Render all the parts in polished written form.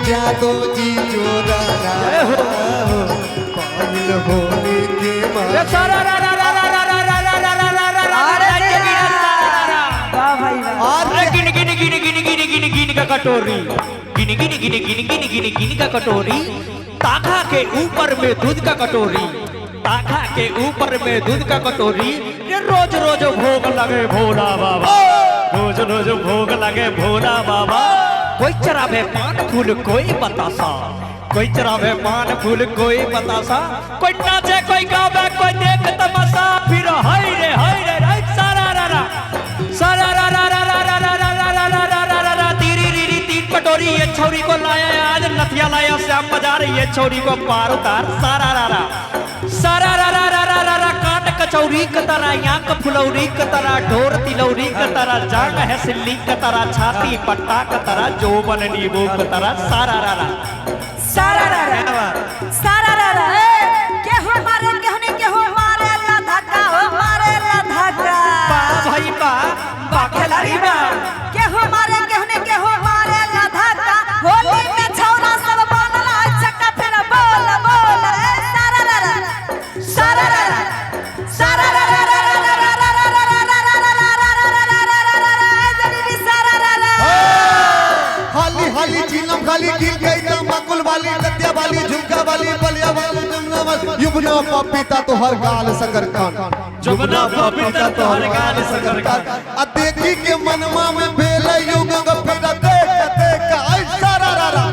जादो जी जोरा पायल होली के कटोरी गिनी गिनी गिनी गिनी गिनी गिनी गिनी का कटोरी ताखा के ऊपर में दूध का कटोरी ताखा के ऊपर में दूध का कटोरी ये रोज रोज भोग लगे भोला बाबा रोज रोज भोग लगे भोला बाबा कोई चरावे पान फूल कोई बतासा कोई चरावे पान फूल कोई बतासा कोई नाचे कोई गावे कोई देख तमाशा फिर हाय रे सारा रा रा सारा रा रा रा रा रा रा रा रा रा रा रा तीरी री तीन कटोरी ये छोरी को लाया आज नथिया लाया श्याम बाजार ये छोरी को पार उतार सारा रा रा काट कचौरी कतरा यांक फुलौरी कतरा ढोर तिलौरी कतरा जांग है सिल्ली कतरा छाती पट्टा कतरा जोबन नींबू कतरा सारा रा रा के हो मारे कहने के हो मारे ला धक्का हो मारे ला धक्का बा भाई बा खिलाड़ी बा के हो मारे कहने के हो मारे ला धक्का होली में छौरा सब बनला चक्का फिर बोल बोल सारा हाली हाली चिलम खाली गिर गई ना मकुल वाली लत्या वाली झुमका वाली बलिया वाली जमुना वाली युवना पपीता तो हर गाल सकर कान जुबना पपीता तो हर गाल सकर कान आ देखी के मनवा में भेल युग फिर देख आई सारा रा रा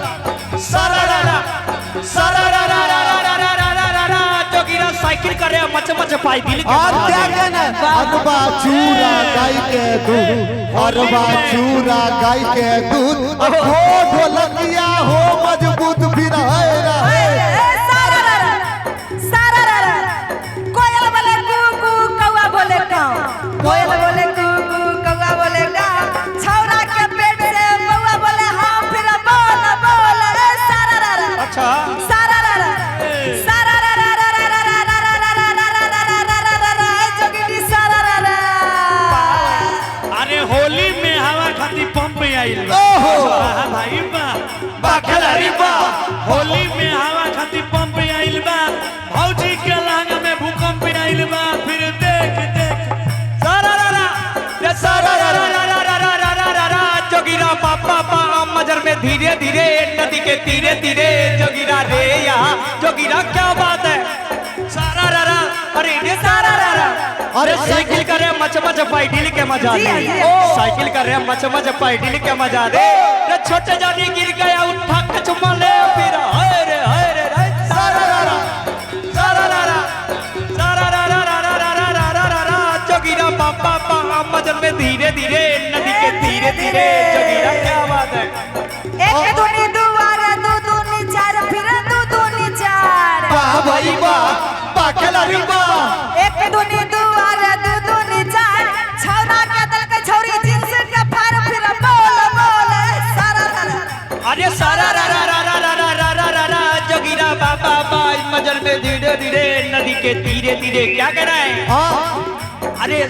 जोगिरा साइकिल करे मच मच पाई दिल के और क्या कहना अरबा चूरा गाय के दूध अरबा चूरा गाय के दूध हो ढोलकिया हो मजबूत फिर है कोयल बोले कू कौवा बोले काऊ कोयल बोले कू कौवा बोले काऊ छौरा के पेट से बौआ बोले हां फिर बोल बोल अच्छा होली में हवा खाती पंप आइल बा भाई बा खिलाड़ी बा होली में हवा खाती पंप आइल बा भौजी के लहंगा में भूकंप आइल बा फिर देख सारा रा जोगिरा पापा मजर में धीरे धीरे नदी के तीरे तीरे जोगिरा रे यहाँ जोगिरा क्या बात है सारा रा अरे सारा रा अरे साइकिल करे मच पाइडिल के मजा ले साइकिल करे मच पाइडिल के मजा ले छोटे जानी गिर गया उठा के चुम्मा ले फिर हाय रे सारा रा जोगिरा पापा मजर में धीरे धीरे नदी के धीरे धीरे जोगिरा क्या बात है एक दूनी दुआर दू दूनी चार फिर दू दूनी चार वाह भाई वाह खिलाड़ी वाह एक दूनी दुआर दू दूनी चार छौरा के दल के छौरी जींस के फार फिर बोल बोल अरे सारा रा जोगिरा बाबा मजर में धीरे धीरे नदी के धीरे धीरे क्या कह रहा है अरे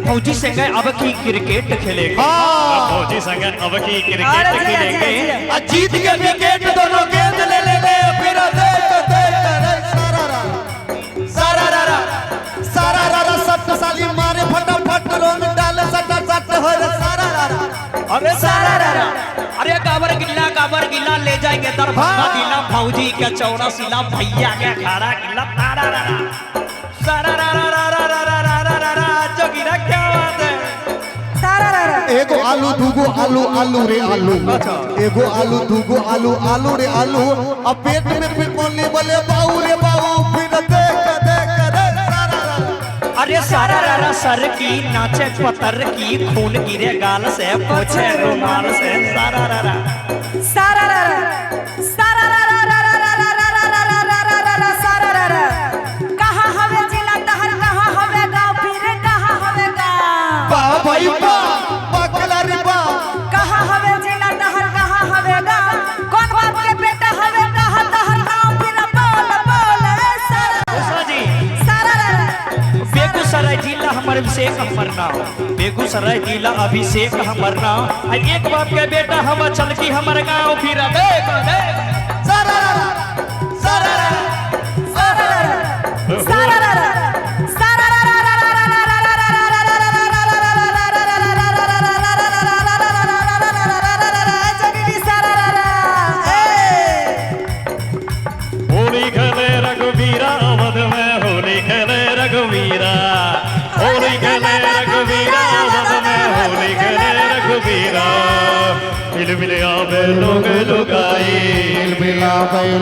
फौजी संग अब की क्रिकेट खेलेंगे फौजी संग अब की क्रिकेट खेलेंगे जीत के विकेट दोनों गेंद ले फिर सारा रा सट साली मारे फटाफट रोंग डाले सट हो सारा रा अरे सारा रा अरे काबर गिल्ला ले जाएंगे दरभंगा जिला फौजी के चौड़ा सिला भैया के खाड़ा गिल्ला तारा रा सारा रा जोगिरा क्या बात है एगो आलू दूगो आलू रे आलू एगो आलू दूगो आलू रे आलू अब पेट में फिर बोलने बोले बाऊ रे बाऊ फिर देख रे अरे सारा रा सर की नाचे पतर की खून गिरे गाल से पोछे रुमाल से सारा रा कहाँ हवे जिला दहर कहाँ हवे गाँव फिर कहाँ हवे गाँव भाई खिलाड़ी कहाँ हवे जिला दहर कहाँ हवे गाँव कौन बाप के बेटा हवे कहाँ दहर गाँव फिर बोल सारा बेगूसराय जिला हमारे से नंबर नाम बेगूसराय जिला अभिषेक हमर नाम आ एक बाप के बेटा हम चल की हमर गाँव फिर देख होली खेले रघुवीरा अवध में होली खेले रघुवीरा होली खेले रघुवीरा अवध में होली खेले रघुवीरा हिल मिले आवे लोग लुगाई हिल मिला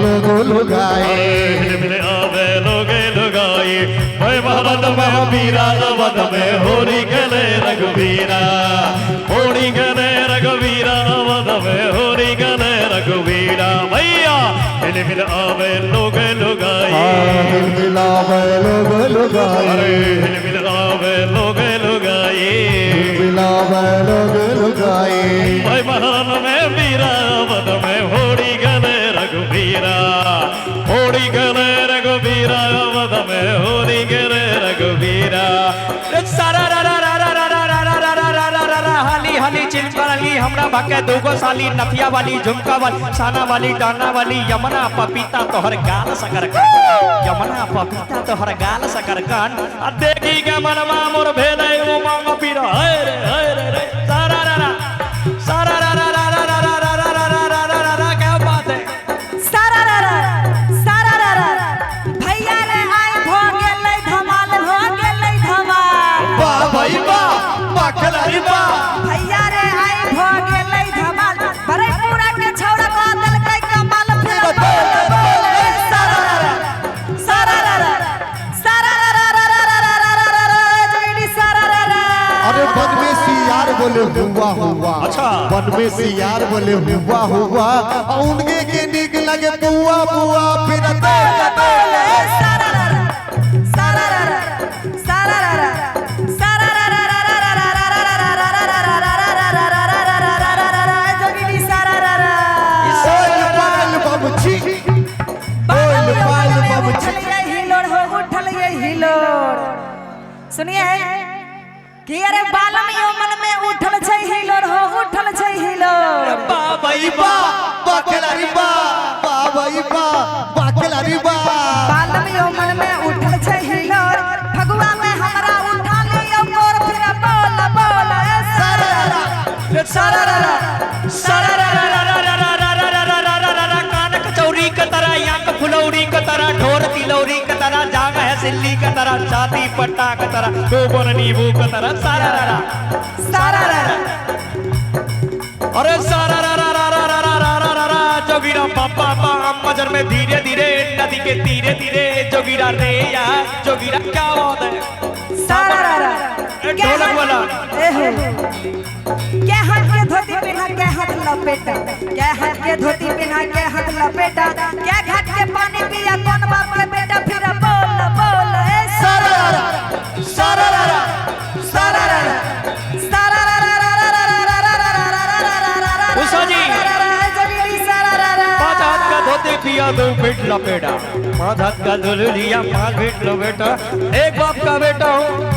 लोग लुगाए हिल मिले आवे लोग लुगाई मैं भारत में वीरा अवध में होली खेले रघुवीरा होली खेले रघुवीरा अवध में होली खेले रघुवीरा भैया हिल मिल आवे लोग लुगाई हिल मिला लोग लुगाए अरे हिल मिल आवे लोग लुगाई हिल मिला लोग लुगाए भाई महान में वीरा अवध में होली गले रघुवीरा होली गले रघुवीरा अवध में होली गले रघुवीरा सारा रा रा रा रा रा रा रा रा रा रा रा रा रा हाली हाली चिलकली हमरा भके दूगो साली नथिया वाली झुमका वाली साना वाली डाना वाली यमुना पपीता तोहर गाल सकर कान यमुना पपीता तोहर गाल सकर कान आ देखी के मनवा मोर भेलै उमंग पीर हाय रे रे सारा रा रा सारा रा रा रा रा रा रा रा रा रा रा रा रा रा क्या बात है सारा भैया रे आय भ गेलै धमाल वाह भाई वाह खिलाड़ी वाह भैया रे आय भ गेलै धमाल बड़े पूरा के छौड़ा को देलकै कमाल फिर बोल अरे वन में सियार बोले हुआ हुआ अच्छा। वन में सियार बोले हुआ हुआ उनके के निक लगे बुआ बुआ फिर सुनिए कि अरे बालम यो मन में उठल छै हिलोर हो उठल छै हिलोर भाई वाह खिलाड़ी वाह भाई वाह खिलाड़ी वाह बालम यो मन में उठल छै हिलोर फगुआ में हमरा उठा लियो मोर फिर बोल बोल सारा रा रा सारा रा रा रा रा रा रा रा रा रा रा रा रा कान कचौरी का तरह आंख फुलौरी का तरह ढोर तिलौरी का तरह जांग है सिल्ली का तरह छाती पट्टा का तरह गोबर नींबू का तरह सारा रा रा अरे सारा रा रा रा रा रा रा रा रा रा रा जोगिरा पापा पा मजर में धीरे धीरे नदी के धीरे धीरे जोगिरा रे या जोगिरा क्या बात है सारा रा ढोलक वाला क्या हाथ के धोती पहना क्या हाथ लपेटा क्या हाथ के धोती पहना क्या हाथ लपेटा क्या घाट के पानी पिया कौन बाप के बेटा फिर बोल बोल सारा रा सारा रा सारा रा सारा रा उषा जी पाँच हाथ का धोती पिया दो फीट लपेटा पाँच हाथ का धुल लिया 5 फीट लपेटा एक बाप का बेटा हूँ